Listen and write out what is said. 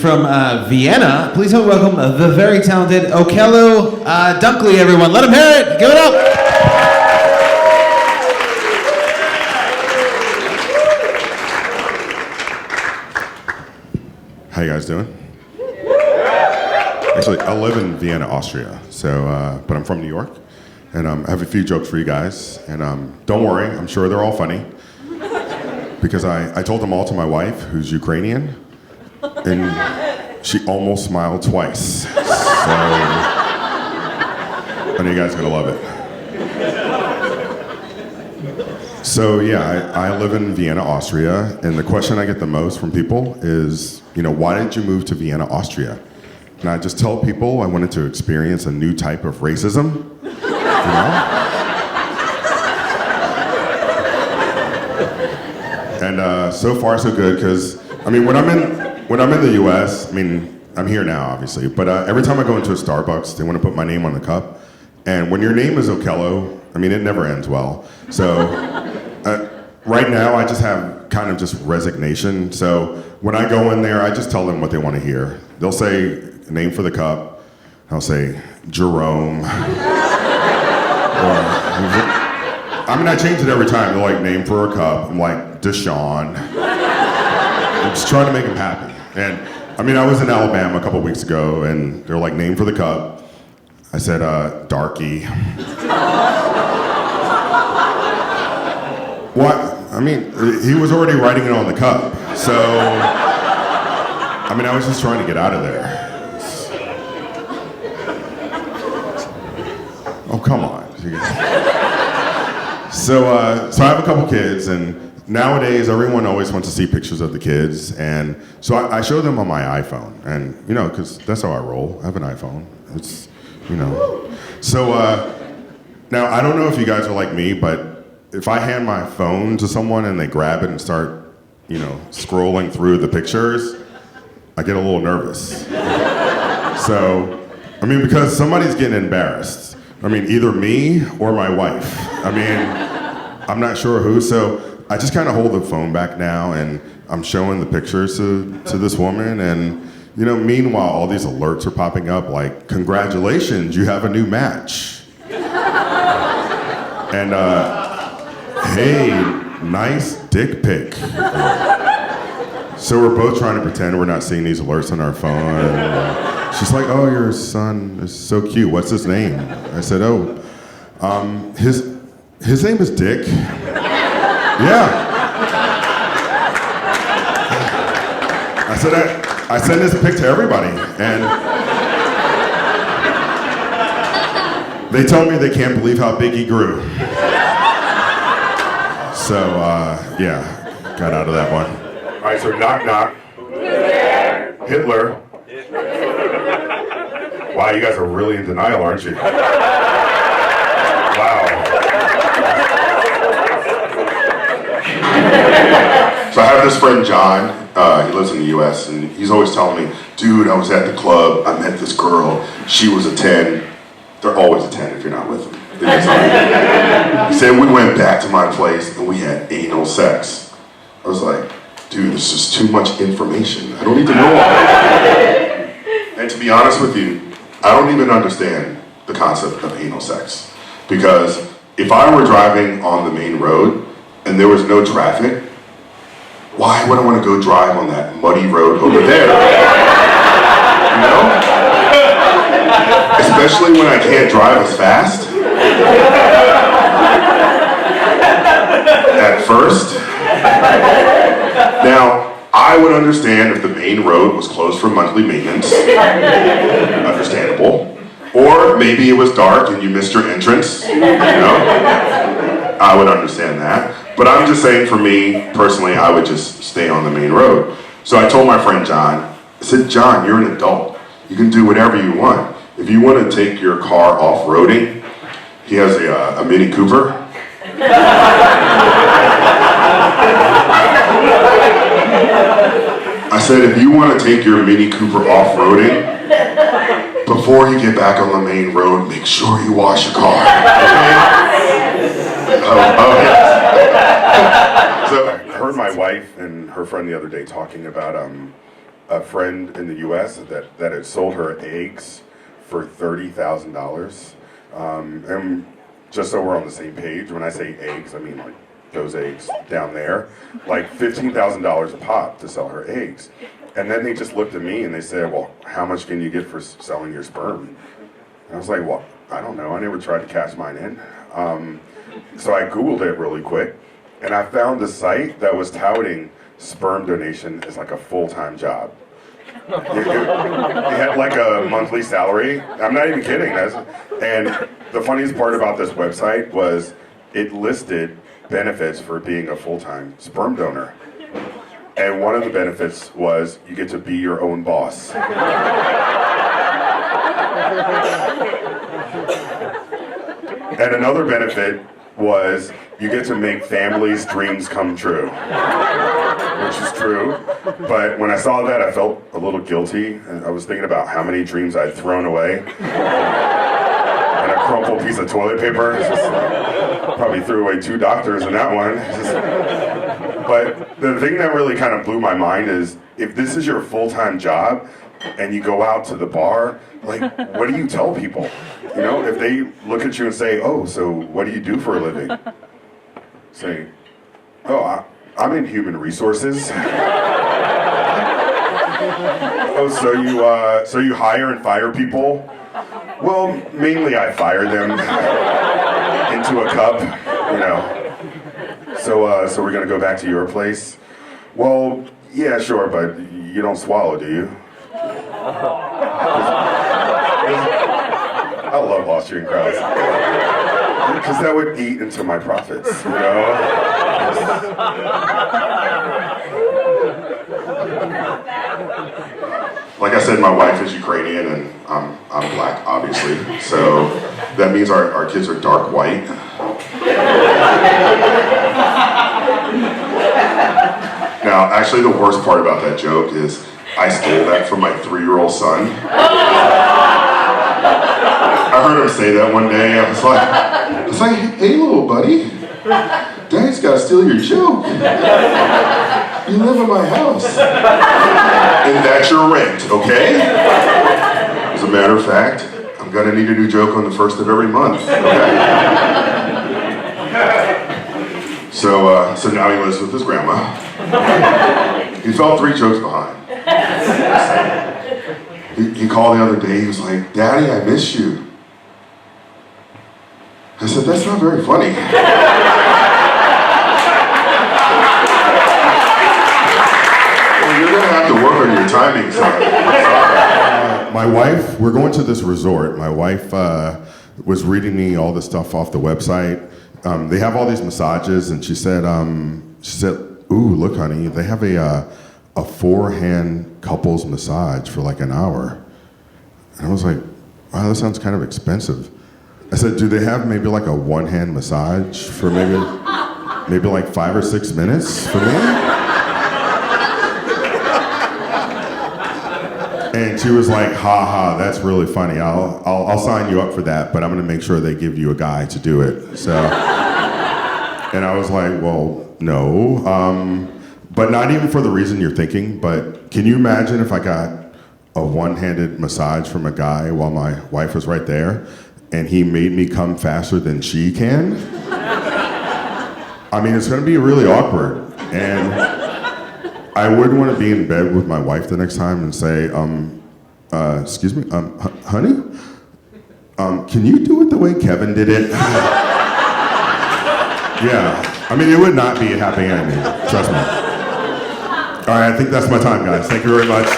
from Vienna. Please help welcome the very talented Okello Dunkley, everyone. Let him hear it. Give it up. How you guys doing? Actually, I live in Vienna, Austria, so but I'm from New York, and I have a few jokes for you guys. And don't worry, I'm sure they're all funny, because I told them all to my wife, who's Ukrainian, and she almost smiled twice. So I know you guys are gonna love it. So yeah, I live in Vienna, Austria, and the question I get the most from people is, why did you move to Vienna, Austria? And I just tell people I wanted to experience a new type of racism, And so far so good, because when I'm in the U.S., I'm here now obviously, but every time I go into a Starbucks, they want to put my name on the cup, and when your name is Okello, it never ends well. So right now I just have kind of just resignation. So when I go in there, I just tell them what they want to hear. They'll say name for the cup. I'll say Jerome. I change it every time. They're like, name for a cup. I'm like, Deshaun. I'm just trying to make them happy. And I was in Alabama a couple weeks ago, and they're like, name for the cup. I said, Darky. What? He was already writing it on the cup. So, I was just trying to get out of there. Oh, come on. So I have a couple kids, and nowadays everyone always wants to see pictures of the kids, and so I show them on my iPhone, and because that's how I roll. I have an iPhone. It's, So now I don't know if you guys are like me, but if I hand my phone to someone and they grab it and start, scrolling through the pictures, I get a little nervous. So, because somebody's getting embarrassed. Either me or my wife. I'm not sure who, so I just kind of hold the phone back now, and I'm showing the pictures to this woman, and meanwhile, all these alerts are popping up like, congratulations, you have a new match. And, hey, nice dick pic. So we're both trying to pretend we're not seeing these alerts on our phone. She's like, oh, your son is so cute. What's his name? I said, his name is Dick. Yeah. I said, I send this pic to everybody, and they tell me they can't believe how big he grew. So, yeah, got out of that one. All right, so knock, knock. Hitler. Wow, you guys are really in denial, aren't you? Wow. So I have this friend, John. He lives in the U.S., and he's always telling me, dude, I was at the club, I met this girl, she was a 10. They're always a 10 if you're not with them. He said, we went back to my place, and we had anal sex. I was like, dude, this is too much information. I don't need to know all that. And to be honest with you, I don't even understand the concept of anal sex. Because if I were driving on the main road and there was no traffic, why would I want to go drive on that muddy road over there? Especially when I can't drive as fast. At first. Now, I would understand if the main road was closed for monthly maintenance. Understandable. Or maybe it was dark and you missed your entrance. I would understand that. But I'm just saying, for me, personally, I would just stay on the main road. So I told my friend John, I said, John, you're an adult. You can do whatever you want. If you want to take your car off-roading, he has a Mini Cooper. I said, if you want to take your Mini Cooper off-roading, before you get back on the main road, make sure you wash your car. Okay? So I heard my wife and her friend the other day talking about a friend in the U.S. that had sold her eggs for $30,000. And just so we're on the same page, when I say eggs, I mean like those eggs down there, like $15,000 a pop to sell her eggs. And then they just looked at me and they said, well, how much can you get for selling your sperm? And I was like, well, I don't know. I never tried to cash mine in. So I Googled it really quick, and I found a site that was touting sperm donation as like a full-time job. It had like a monthly salary. I'm not even kidding. And the funniest part about this website was it listed benefits for being a full-time sperm donor. And one of the benefits was you get to be your own boss. And another benefit was you get to make families' dreams come true, which is true. But when I saw that, I felt a little guilty. And I was thinking about how many dreams I'd thrown away. And a crumpled piece of toilet paper. Probably threw away 2 doctors in that one. But the thing that really kind of blew my mind is if this is your full-time job and you go out to the bar, like, what do you tell people? You know, if they look at you and say, oh, so what do you do for a living? Say, oh, I'm in human resources. Oh, so you hire and fire people? Well, mainly I fire them into a cup, you know. So we're gonna go back to your place? Well, yeah, sure, but you don't swallow, do you? I love Austrian crowds. Because that would eat into my profits, you know? Like I said, my wife is Ukrainian and I'm black, obviously. So that means our kids are dark white. Now, actually the worst part about that joke is I stole that from my 3-year-old son. I heard him say that one day. I was like, hey, little buddy, Daddy's got to steal your joke. You live in my house, and that's your rent, okay? As a matter of fact, I'm gonna need a new joke on the 1st of every month. Okay? So now he lives with his grandma. He fell 3 jokes behind. He called the other day. He was like, Daddy, I miss you. I said, that's not very funny. Well, you're going to have to work on your timing, son. My wife, we're going to this resort. My wife was reading me all the stuff off the website. They have all these massages, and she said, ooh, look, honey, they have a 4-hand couples massage for like an hour. And I was like, wow, that sounds kind of expensive. I said, do they have maybe like a 1-hand massage for maybe like 5 or 6 minutes for me? And she was like, ha ha, that's really funny. I'll sign you up for that, but I'm gonna make sure they give you a guy to do it. So, and I was like, well, no. But not even for the reason you're thinking, but can you imagine if I got a 1-handed massage from a guy while my wife was right there and he made me come faster than she can? I mean, it's gonna be really awkward. And I wouldn't want to be in bed with my wife the next time and say, excuse me, honey, can you do it the way Kevin did it? Yeah, I mean, it would not be a happy ending, trust me. All right, I think that's my time, guys. Thank you very much.